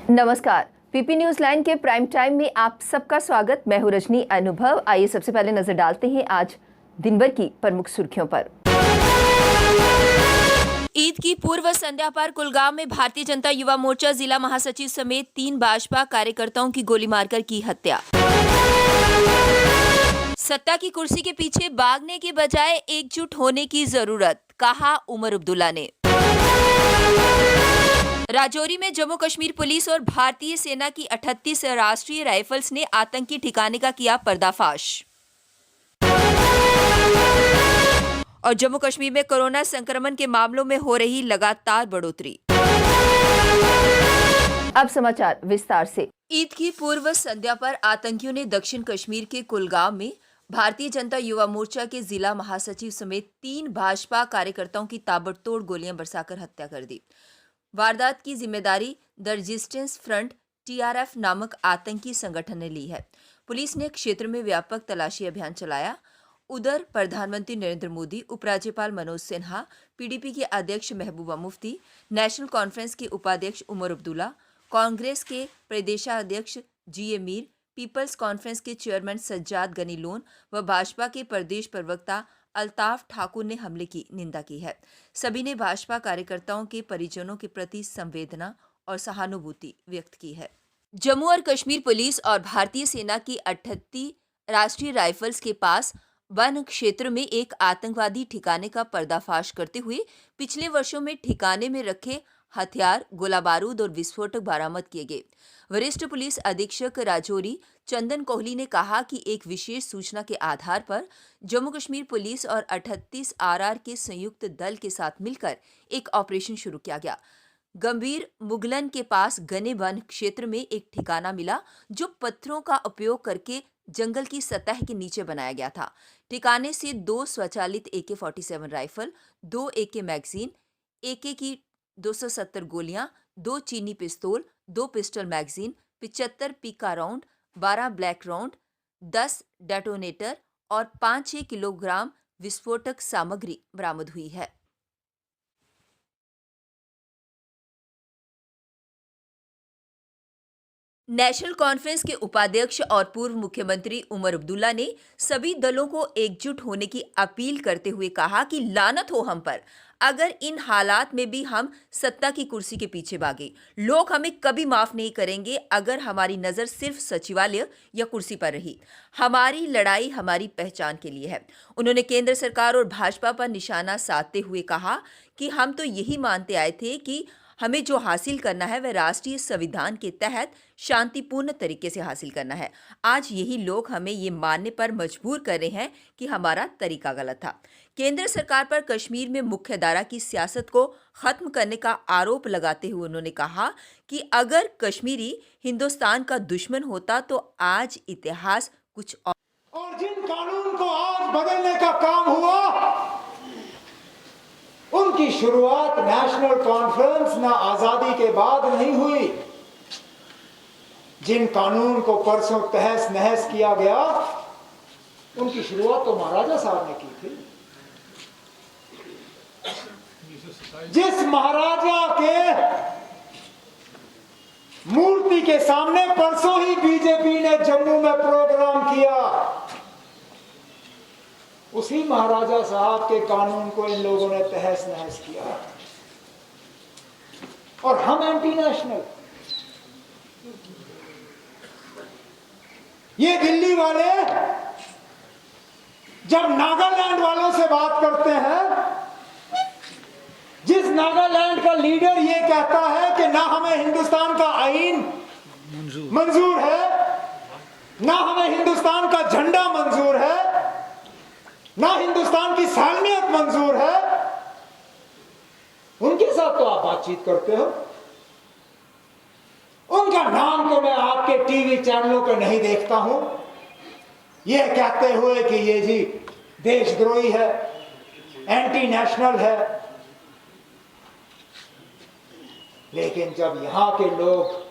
नमस्कार, PP news line के prime time में आप सबका स्वागत। मैं हूं रजनी अनुभव। आइए सबसे पहले नजर डालते हैं आज दिन भर की प्रमुख सुर्खियों पर। ईद की पूर्व संध्या पर कुलगाम में भारतीय जनता युवा मोर्चा जिला महासचिव समेत 3 भाजपा कार्यकर्ताओं की गोली मारकर की हत्या। सत्ता की कुर्सी के पीछे भागने के बजाय एकजुट होने की जरूरत, कहा उमर अब्दुल्ला ने। राजौरी में जम्मू कश्मीर पुलिस और भारतीय सेना की 38 राष्ट्रीय राइफल्स ने आतंकी ठिकाने का किया पर्दाफाश। और जम्मू कश्मीर में कोरोना संक्रमण के मामलों में हो रही लगातार बढ़ोतरी। अब समाचार विस्तार से। ईद की पूर्व संध्या पर आतंकियों ने दक्षिण कश्मीर के कुलगाम में भारतीय जनता युवा मोर्चा के जिला महासचिव समेत 3 भाजपा कार्यकर्ताओं की ताबड़तोड़ गोलियां बरसाकर हत्या कर दी। वारदात की जिम्मेदारी द रेजिस्टेंस फ्रंट टीआरएफ नामक आतंकी संगठन ने ली है। पुलिस ने क्षेत्र में व्यापक तलाशी अभियान चलाया। उधर प्रधानमंत्री नरेंद्र मोदी, उपराज्यपाल मनोज सिन्हा, पीडीपी के अध्यक्ष महबूबा मुफ्ती, नेशनल कॉन्फ्रेंस के उपाध्यक्ष उमर अब्दुल्ला, कांग्रेस के प्रदेशाध्यक्ष जीए मीर, पीपल्स कॉन्फ्रेंस के चेयरमैन सज्जाद गनी लोन व भाजपा के प्रदेश प्रवक्ता अल्ताफ ठाकुर ने हमले की निंदा की है। सभी ने भाजपा कार्यकर्ताओं के परिजनों के प्रति संवेदना और सहानुभूति व्यक्त की है। जम्मू और कश्मीर पुलिस और भारतीय सेना की 38 राष्ट्रीय राइफल्स के पास वन क्षेत्र में एक आतंकवादी ठिकाने का पर्दाफाश करते हुए पिछले वर्षों में ठिकाने में रखे हथियार, गोला बारूद और विस्फोटक बरामद किए गए। वरिष्ठ पुलिस अधीक्षक राजौरी चंदन कोहली ने कहा कि एक विशेष सूचना के आधार पर जम्मू कश्मीर पुलिस और 38 आरआर के संयुक्त दल के साथ मिलकर एक ऑपरेशन शुरू किया गया। गंभीर मुगलन के पास घने वन क्षेत्र में एक ठिकाना मिला जो पत्थरों का उपयोग करके जंगल की सतह के नीचे बनाया गया था। ठिकाने से 2 स्वचालित AK-47 rifle, 2 AK magazine, AK की 270 गोलियां, 2 चीनी पिस्तौल, 2 पिस्टल मैगजीन, 75 पीका राउंड, 12 ब्लैक राउंड, 10 डेटोनेटर और 5-6 किलोग्राम विस्फोटक सामग्री बरामद हुई है। नेशनल कॉन्फ्रेंस के उपाध्यक्ष और पूर्व मुख्यमंत्री उमर अब्दुल्ला ने सभी दलों को एकजुट होने की अपील करते हुए कहा कि लानत हो हम पर अगर इन हालात में भी हम सत्ता की कुर्सी के पीछे भागे। लोग हमें कभी माफ नहीं करेंगे अगर हमारी नजर सिर्फ सचिवालय या कुर्सी पर रही। हमारी लड़ाई हमारी पहचान के लिए है। उन्होंने केंद्र सरकार और भाजपा पर निशाना साधते हुए कहा कि हम तो यही मानते आए थे कि हमें जो हासिल करना है वह राष्ट्रीय संविधान के तहत शांतिपूर्ण तरीके से हासिल करना है। आज यही लोग हमें ये मानने पर मजबूर कर रहे हैं कि हमारा तरीका गलत था। केंद्र सरकार पर कश्मीर में मुख्यधारा की सियासत को खत्म करने का आरोप लगाते हुए उन्होंने कहा कि अगर कश्मीरी हिंदुस्तान का दुश्मन होता तो आज इतिहास कुछ और जिन कानून को आज बदलने का काम हुआ उनकी शुरुआत नेशनल कॉन्फ्रेंस ना आजादी के बाद नहीं हुई। जिन कानून को परसों तहस नहस किया गया उनकी शुरुआत तो महाराजा साहब ने की थी। जिस महाराजा के मूर्ति के सामने परसों ही बीजेपी ने जम्मू में प्रोग्राम किया, उसी महाराजा साहब के कानून को इन लोगों ने तहस नहस किया। और हम एंटी नेशनल, ये दिल्ली वाले जब नागालैंड वालों से बात करते हैं, जिस नागालैंड का लीडर ये कहता है कि ना हमें हिंदुस्तान का आईन मंजूर है, ना हमें हिंदुस्तान का झंडा मंजूर है, ना हिंदुस्तान की सालमियत मंजूर है, उनके साथ तो आप बातचीत करते हो। उनका नाम तो मैं आपके टीवी चैनलों पर नहीं देखता हूं, यह कहते हुए कि ये जी देशद्रोही है, एंटी नेशनल है। लेकिन जब यहां के लोग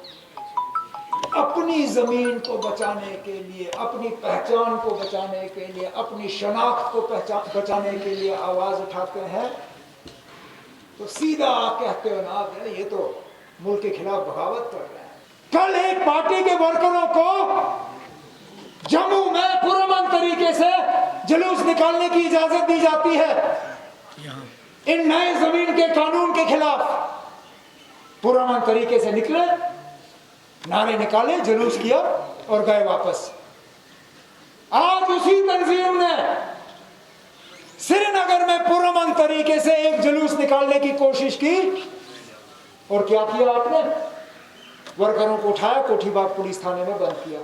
अपनी जमीन को बचाने के लिए, अपनी पहचान को बचाने के लिए, अपनी शनाख्त को बचाने के लिए आवाज उठाते हैं तो सीधा आप कहते हो ना ये तो मुल्क के खिलाफ बगावत कर रहे हैं। पार्टी के वर्करों को जम्मू में पुरअमन तरीके से जुलूस निकालने की इजाजत दी जाती है। इन नए जमीन के कानून के खिलाफ पुरअमन तरीके से निकले, नारे निकाले, जुलूस किया और गए वापस। आज उसी तंजीम ने श्रीनगर में पुरअमन तरीके से एक जुलूस निकालने की कोशिश की और क्या किया आपने? वर्करों को उठाया, कोठीबाग पुलिस थाने में बंद किया।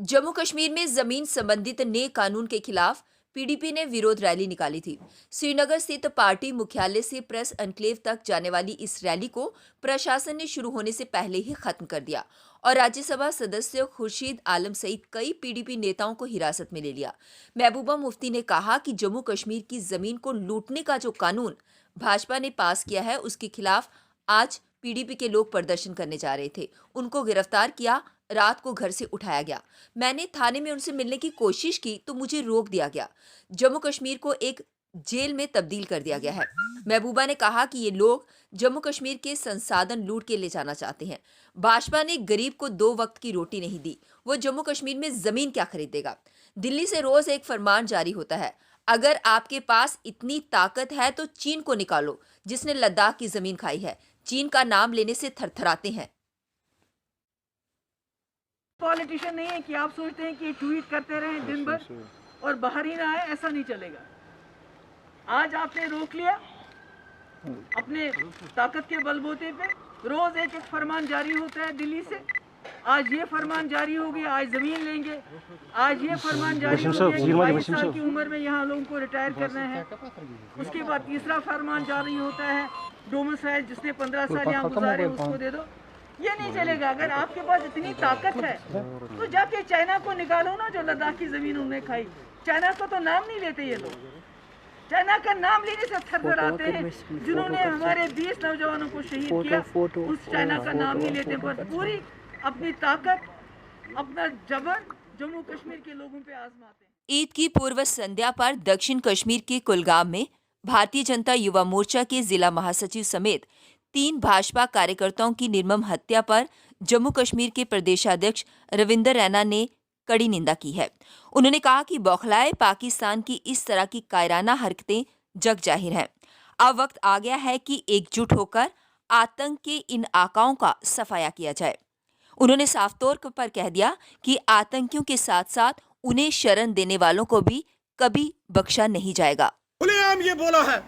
जम्मू कश्मीर में जमीन संबंधित नए कानून के खिलाफ पीडीपी ने विरोध रैली निकाली थी। श्रीनगर स्थित पार्टी मुख्यालय से प्रेस एन्क्लेव तक जाने वाली इस रैली को प्रशासन ने शुरू होने से पहले ही खत्म कर दिया और राज्यसभा सदस्य खुर्शीद आलम सहित कई पीडीपी नेताओं को हिरासत में ले लिया। महबूबा मुफ्ती ने कहा कि जम्मू कश्मीर की जमीन को लूटने का जो कानून भाजपा ने पास किया है, उसके खिलाफ आज पीडीपी के लोग प्रदर्शन करने जा रहे थे। उनको गिरफ्तार किया, रात को घर से उठाया गया। मैंने थाने में उनसे मिलने की कोशिश की तो मुझे रोक दिया गया। जम्मू कश्मीर को एक जेल में तब्दील कर दिया गया है। महबूबा ने कहा कि ये लोग जम्मू कश्मीर के संसाधन लूट के ले जाना चाहते हैं। भाजपा ने गरीब को 2 वक्त की रोटी नहीं दी, वो जम्मू कश्मीर में जमीन क्या खरीदेगा। दिल्ली से रोज एक फरमान जारी होता है, अगर आपके पास इतनी ताकत है तो चीन को निकालो, जिसने लद्दाख की जमीन खाई है। चीन का नाम लेने से थरथराते हैं। पॉलिटिशियन नहीं है कि आप सोचते हैं कि ट्वीट करते रहें दिन भर और बाहर ही ना आए, ऐसा नहीं चलेगा। आज आपने रोक लिया अपने ताकत के बलबूते पे, रोज एक फरमान जारी होता है दिल्ली से। आज ये फरमान जारी हो गया, आज जमीन लेंगे। आज ये फरमान जारी हो गया कि 22 साल की उम्र में यहाँ लोगों को रिटायर करना है। उसके बाद तीसरा फरमान जारी होता है, डोमिसाइल जिसने 15 साल यहाँ गुजारे उसको दे दो। ये नहीं चलेगा। अगर आपके पास इतनी ताकत है तो जाके चाइना को निकालो ना, जो लद्दाख की जमीन उन्होंने खाई। चाइना को तो नाम नहीं लेते ये लोग। चाइना का नाम लेने से थरथराते हैं। जिन्होंने हमारे 20 नौजवानों को शहीद किया, उस चाइना का नाम नहीं लेते, पर पूरी अपनी ताकत, अपना जबर जम्मू कश्मीर के लोगों पे आजमाते हैं। ईद की पूर्व संध्या पर दक्षिण कश्मीर के कुलगाम में भारतीय जनता युवा मोर्चा के जिला महासचिव समेत 3 भाजपा कार्यकर्ताओं की निर्मम हत्या पर जम्मू कश्मीर के प्रदेशाध्यक्ष रविंदर रैना ने कड़ी निंदा की है। उन्होंने कहा कि बौखलाए पाकिस्तान की इस तरह की कायराना हरकतें जग जाहिर हैं। अब वक्त आ गया है कि एकजुट होकर आतंक के इन आकाओं का सफाया किया जाए। उन्होंने साफ तौर पर कह दिया कि आतंकियों के साथ साथ उन्हें शरण देने वालों को भी कभी बख्शा नहीं जाएगा। खुलेआम ये बोला है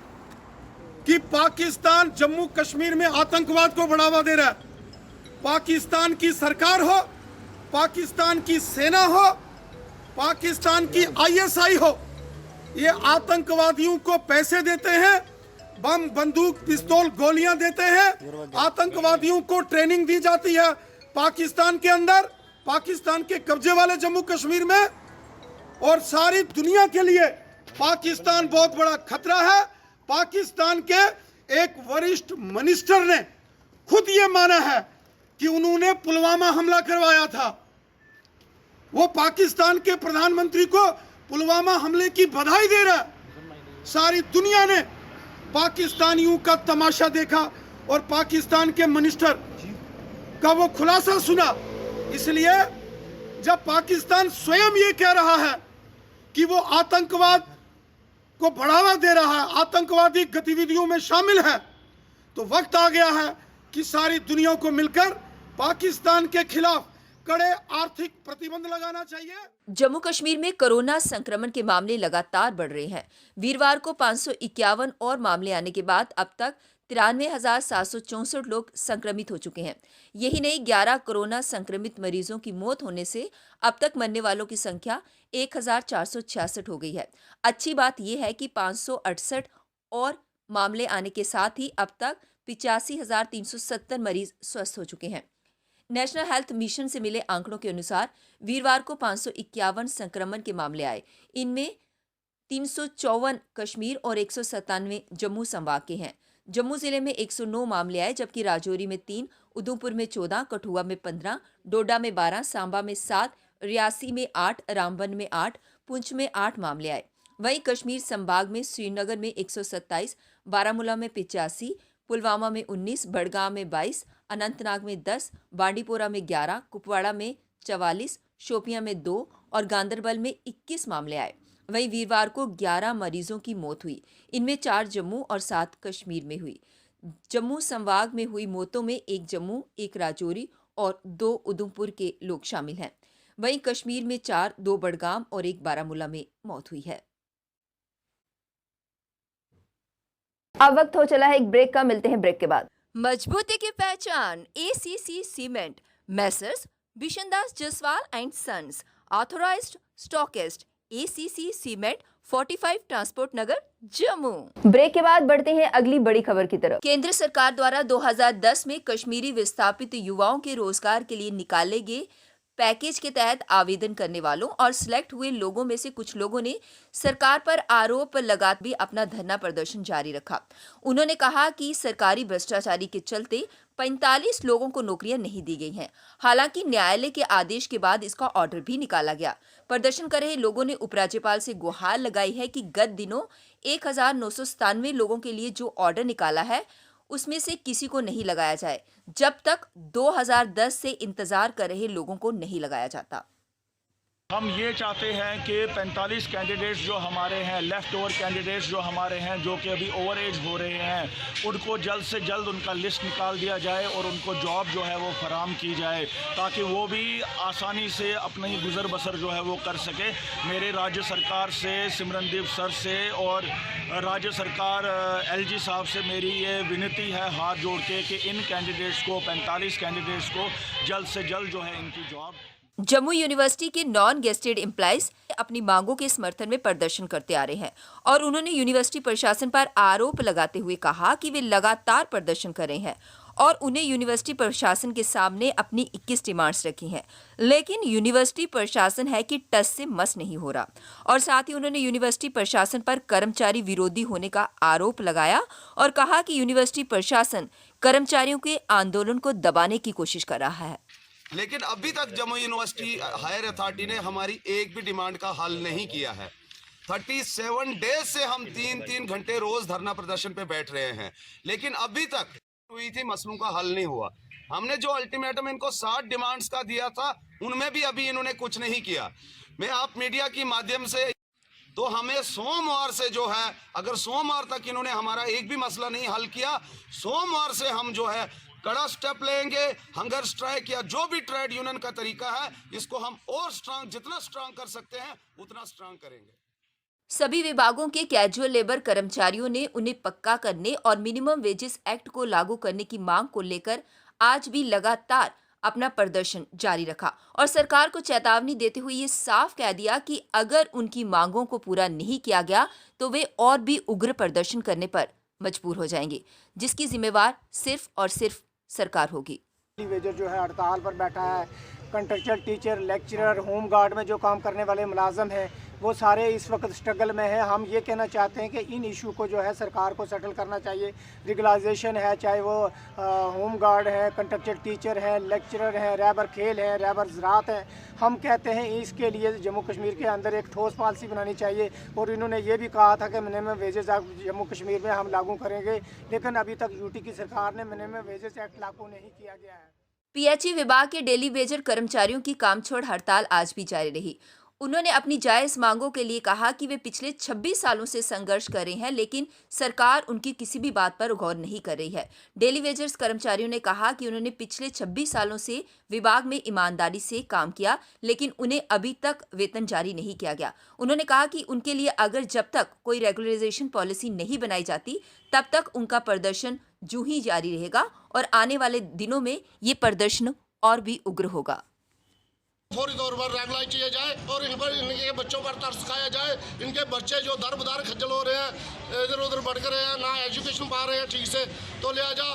कि पाकिस्तान जम्मू कश्मीर में आतंकवाद को बढ़ावा दे रहा है। पाकिस्तान की सरकार हो, पाकिस्तान की सेना हो, पाकिस्तान की आईएसआई हो, ये आतंकवादियों को पैसे देते हैं, बम, बंदूक, पिस्तौल, गोलियां देते हैं। आतंकवादियों को ट्रेनिंग दी जाती है पाकिस्तान के अंदर, पाकिस्तान के कब्जे वाले जम्मू कश्मीर में। और सारी दुनिया के लिए पाकिस्तान बहुत बड़ा खतरा है। पाकिस्तान के एक वरिष्ठ मिनिस्टर ने खुद ये माना है कि उन्होंने पुलवामा हमला करवाया था। वो पाकिस्तान के प्रधानमंत्री को पुलवामा हमले की बधाई दे रहा है। सारी दुनिया ने पाकिस्तानियों का तमाशा देखा और पाकिस्तान के मिनिस्टर का वो खुलासा सुना। इसलिए जब पाकिस्तान स्वयं ये कह रहा है कि वो आतंकवाद को बढ़ावा दे रहा है, आतंकवादी गतिविधियों में शामिल है, तो वक्त आ गया है कि सारी दुनिया को मिलकर पाकिस्तान के खिलाफ कड़े आर्थिक प्रतिबंध लगाना चाहिए। जम्मू कश्मीर में कोरोना संक्रमण के मामले लगातार बढ़ रहे हैं। वीरवार को 551 और मामले आने के बाद अब तक 93,764 लोग संक्रमित हो चुके हैं। यही नहीं, 11 कोरोना संक्रमित मरीजों की मौत होने से अब तक मरने वालों की संख्या 1,466 हो गई है। अच्छी बात यह है कि 568 और मामले आने के साथ ही अब तक 85,370 मरीज स्वस्थ हो चुके हैं। नेशनल हेल्थ मिशन से मिले आंकड़ों के अनुसार वीरवार को 551 संक्रमण के मामले आए। इनमें 354 कश्मीर और 197 जम्मू संभाग के हैं। जम्मू जिले में 109 मामले आए, जबकि राजौरी में 3, उधमपुर में 14, कठुआ में 15, डोडा में 12, सांबा में 7, रियासी में 8, रामबन में 8, पुंछ में 8 मामले आए। वहीं कश्मीर संभाग में श्रीनगर में 127, बारामूला में 85, पुलवामा में 19, बड़गाम में 22, अनंतनाग में 10, बांडीपोरा में 11, कुपवाड़ा में 44, शोपियां में 2 और गांदरबल में 21 मामले आए। वहीं वीरवार को 11 मरीजों की मौत हुई। इनमें 4 जम्मू और 7 कश्मीर में हुई। जम्मू संभाग में हुई मौतों में 1 जम्मू, 1 राजौरी और 2 उधमपुर के लोग शामिल हैं। वहीं कश्मीर में 4, 2 बडगाम और 1 बारामूला में मौत हुई है। अब वक्त हो चला है एक ब्रेक का, मिलते हैं ब्रेक के बाद। मजबूती की पहचान ACC cement, Messrs Bishandas Jaswal and sons, authorised stockist, ACC cement, 45 transport Nagar, Jammu. Break के बाद बढ़ते हैं अगली बड़ी खबर की तरफ। केंद्र सरकार द्वारा 2010 में कश्मीरी विस्थापित युवाओं के रोजगार के लिए निकाले गए पैकेज के तहत आवेदन करने वालों और सिलेक्ट हुए लोगों में से कुछ लोगों ने सरकार पर आरोप लगाते भी अपना धरना प्रदर्शन जारी रखा। उन्होंने कहा कि सरकारी भ्रष्टाचारी के चलते 45 लोगों को नौकरियां नहीं दी गई हैं। हालांकि न्यायालय के आदेश के बाद इसका ऑर्डर भी निकाला गया। प्रदर्शन कर रहे लोगों ने उपराज्यपाल से गुहार लगाई है कि गत दिनों 1997 लोगों के लिए जो ऑर्डर निकाला है उसमें से किसी को नहीं लगाया जाए जब तक 2010 से इंतजार कर रहे लोगों को नहीं लगाया जाता। हम ये चाहते हैं कि 45 कैंडिडेट्स जो हमारे हैं, लेफ़्ट ओवर कैंडिडेट्स जो हमारे हैं, जो कि अभी ओवर एज हो रहे हैं, उनको जल्द से जल्द उनका लिस्ट निकाल दिया जाए और उनको जॉब जो है वो फराम की जाए ताकि वो भी आसानी से अपनी गुज़र बसर जो है वो कर सके। मेरे राज्य सरकार से, सिमरनदीप सर से और राज्य सरकार LG साहब से मेरी ये विनती है हाथ जोड़ के कि इन कैंडिडेट्स को, 45 कैंडिडेट्स को जल्द से जल्द जो है इनकी जॉब। जम्मू यूनिवर्सिटी के नॉन गेस्टेड एम्प्लॉइज अपनी मांगों के समर्थन में प्रदर्शन करते आ रहे हैं और उन्होंने यूनिवर्सिटी प्रशासन पर आरोप लगाते हुए कहा कि वे लगातार प्रदर्शन कर रहे हैं और उन्हें यूनिवर्सिटी प्रशासन के सामने अपनी 21 डिमांड्स रखी हैं, लेकिन यूनिवर्सिटी प्रशासन है कि टस से मस नहीं हो रहा। और साथ ही उन्होंने यूनिवर्सिटी प्रशासन पर कर्मचारी विरोधी होने का आरोप लगाया और कहा कि यूनिवर्सिटी प्रशासन कर्मचारियों के आंदोलन को दबाने की कोशिश कर रहा है। लेकिन अभी तक जम्मू यूनिवर्सिटी हायर अथॉरिटी ने हमारी एक भी डिमांड का हल नहीं किया है। 37 डेज से हम 3-3 घंटे रोज धरना प्रदर्शन पे बैठ रहे हैं, लेकिन अभी तक हुई थी मसलों का हल नहीं हुआ। हमने जो अल्टीमेटम इनको 60 डिमांड्स का दिया था, उनमें भी अभी इन्होंने कुछ नहीं किया। मैं आप मीडिया के माध्यम से तो हमें सोमवार से जो है, अगर सोमवार तक इन्होंने हमारा एक भी मसला नहीं हल किया, सोमवार से हम जो है कड़ा स्टेप लेंगे। हंगर स्ट्राइक या जो भी ट्रेड यूनियन का तरीका है, इसको हम और स्ट्रांग, जितना स्ट्रांग कर सकते हैं उतना स्ट्रांग करेंगे। सभी विभागों के कैजुअल लेबर कर्मचारियों ने उन्हें पक्का करने और मिनिमम वेजेस एक्ट को लागू करने की मांग को लेकर आज भी लगातार अपना प्रदर्शन जारी रखा और सरकार को चेतावनी देते हुए ये साफ कह दिया कि अगर उनकी मांगों को पूरा नहीं किया गया तो वे और भी उग्र प्रदर्शन करने पर मजबूर हो जाएंगे, जिसकी जिम्मेवार सिर्फ और सिर्फ सरकार होगी। वेजर जो है हड़ताल पर बैठा है। Contractual teacher, lecturer, home guard में जो काम करने वाले मुलाजम हैं, वो सारे इस वक्त स्ट्रगल में हैं। हम ये कहना चाहते हैं कि इन इशू को जो है सरकार को सेटल करना चाहिए। रेगुलाइजेशन है, चाहे वो होम गार्ड है, कंट्रेक्चुअल टीचर है, लेक्चरर हैं, रहबर खेल हैं, रहबर ज़राअत हैं। हम कहते हैं इसके लिए जम्मू कश्मीर के अंदर एक ठोस पॉलिसी बनानी चाहिए और इन्होंने ये भी कहा था कि minimum wages act Jammu Kashmir में हम लागू करेंगे, लेकिन अभी तक यूटी की सरकार ने मिनिमम वेजेस एक्ट लागू नहीं किया गया है। PHE विभाग के डेली वेजर कर्मचारियों की कामछोड़ हड़ताल आज भी जारी रही। उन्होंने अपनी जायज मांगों के लिए कहा कि वे पिछले 26 सालों से संघर्ष कर रहे हैं, लेकिन सरकार उनकी किसी भी बात पर गौर नहीं कर रही है। डेली वेजर्स कर्मचारियों ने कहा कि उन्होंने पिछले 26 सालों से विभाग में ईमानदारी से काम किया, लेकिन उन्हें अभी तक वेतन जारी नहीं किया गया। उन्होंने कहा कि उनके लिए अगर जब तक कोई रेगुलराइजेशन पॉलिसी नहीं बनाई जाती, तब तक उनका प्रदर्शन यूं ही जारी रहेगा और आने वाले दिनों में ये प्रदर्शन और भी उग्र होगा। फौरी तौर पर रेगुलाइज किया जाए और इन पर इनके बच्चों पर तरस खाया जाए। इनके बच्चे जो दर बदर खज्जल हो रहे हैं, इधर उधर भटक रहे हैं, ना एजुकेशन पा रहे हैं ठीक से, तो लिहाजा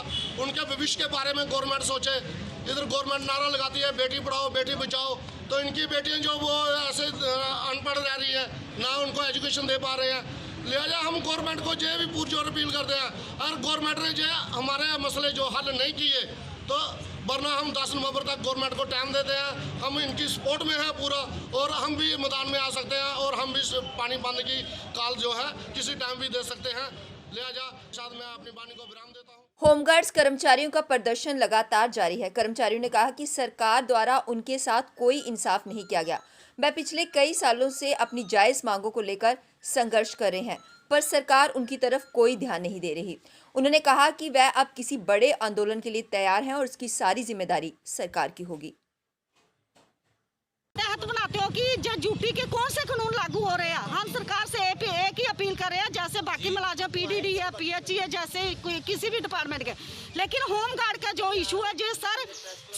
उनके भविष्य के बारे में गवर्नमेंट सोचे। इधर गवर्नमेंट नारा लगाती है बेटी पढ़ाओ बेटी बचाओ, तो इनकी बेटियां जो वो ऐसे अनपढ़ रह रही है, ना उनको एजुकेशन दे पा रहे हैं। लिहाजा हम गवर्नमेंट को जो भी पुरजोर अपील करते हैं, और गवर्नमेंट ने जो हमारे मसले जो हल नहीं किए, तो वरना हम 10 नवंबर तक गवर्नमेंट को टाइम देते हैं। हम इनकी सपोर्ट में है पूरा, और हम भी मैदान में आ सकते हैं और हम भी पानी बंद की कॉल जो है किसी टाइम भी दे सकते हैं। लिहाजा शायद मैं अपनी वाणी को विराम देता हूँ। होमगार्ड्स कर्मचारियों का प्रदर्शन लगातार जारी है। कर्मचारियों ने कहा कि सरकार द्वारा उनके साथ कोई इंसाफ नहीं किया गया। वह पिछले कई सालों से अपनी जायज मांगों को लेकर संघर्ष कर रहे हैं, पर सरकार उनकी तरफ कोई ध्यान नहीं दे रही। उन्होंने कहा कि वह अब किसी बड़े आंदोलन के लिए तैयार हैं और उसकी सारी जिम्मेदारी सरकार की होगी। तहत बनाते हो कि यूपी के कौन से कानून लागू हो रहे हैं। हम सरकार से एक ही अपील कर रहे हैं, जैसे बाकी मुलाजिम पीडीडी है, पीएचई है, जैसे किसी भी डिपार्टमेंट के। लेकिन होमगार्ड का जो इशू है, जो सर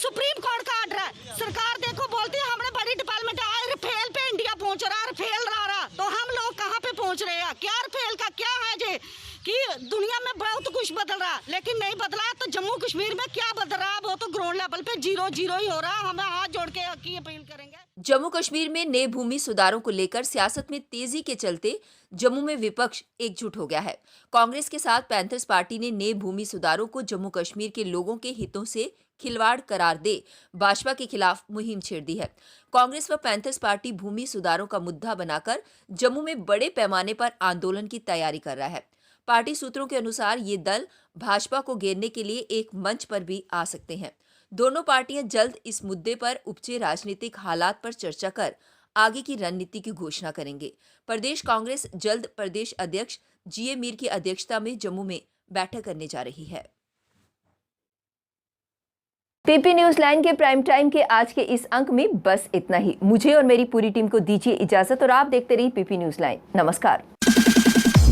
सुप्रीम कोर्ट का ऑर्डर है, सरकार देखो बोलती है हमने बड़ी डिपार्टमेंट है, रफेल पे इंडिया पहुंच रहा, रफेल रहा, तो हम लोग कहाँ पे पहुंच रहे हैं? क्या रफेल का क्या है जे कि दुनिया में बहुत कुछ बदल रहा, लेकिन नहीं बदला। तो जम्मू कश्मीर में क्या बदल रहा, वो तो ग्राउंड लेवल पे जीरो ही हो रहा। हमें हाथ जोड़ के की अपील करेंगे। जम्मू कश्मीर में नए भूमि सुधारों को लेकर सियासत में तेजी के चलते जम्मू में विपक्ष एकजुट हो गया है। कांग्रेस के साथ पैंथर्स पार्टी ने नए भूमि सुधारों को जम्मू कश्मीर के लोगों के हितों से खिलवाड़ करार दे भाजपा के खिलाफ मुहिम छेड़ दी है। कांग्रेस व पैंथर्स पार्टी भूमि सुधारों का मुद्दा बनाकर जम्मू में बड़े पैमाने पर आंदोलन की तैयारी कर रहा है। पार्टी सूत्रों के अनुसार ये दल भाजपा को घेरने के लिए एक मंच पर भी आ सकते हैं। दोनों पार्टियां जल्द इस मुद्दे पर उपजे राजनीतिक हालात पर चर्चा कर आगे की रणनीति की घोषणा करेंगे। प्रदेश कांग्रेस जल्द प्रदेश अध्यक्ष जीए मीर की अध्यक्षता में जम्मू में बैठक करने जा रही है। पीपी न्यूज लाइन के प्राइम टाइम के आज के इस अंक में बस इतना ही। मुझे और मेरी पूरी टीम को दीजिए इजाजत और आप देखते रहिए पीपी न्यूज लाइन। नमस्कार।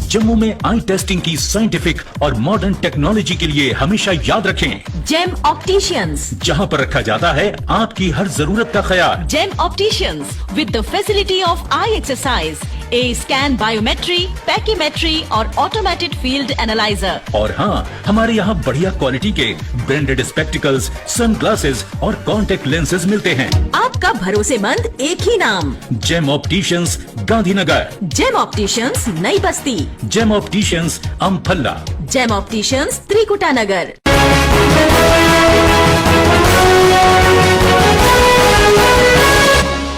जम्मू में आई टेस्टिंग की साइंटिफिक और मॉडर्न टेक्नोलॉजी के लिए हमेशा याद रखें जेम ऑप्टिशियंस, जहां पर रखा जाता है आपकी हर जरूरत का ख्याल। Gem opticians with the facility of eye exercise, A scan, biometry, pachymetry और ऑटोमेटेड फील्ड एनालाइजर। और हाँ, हमारे यहाँ बढ़िया क्वालिटी के ब्रांडेड स्पेक्टिकल्स, सनग्लासेस और कॉन्टेक्ट लेंसेज मिलते हैं। आपका भरोसेमंद एक ही नाम, gem opticians, Gandhinagar. Gem opticians, Nai Basti. Gem opticians, Amphalla. Gem opticians, Trikuta नगर।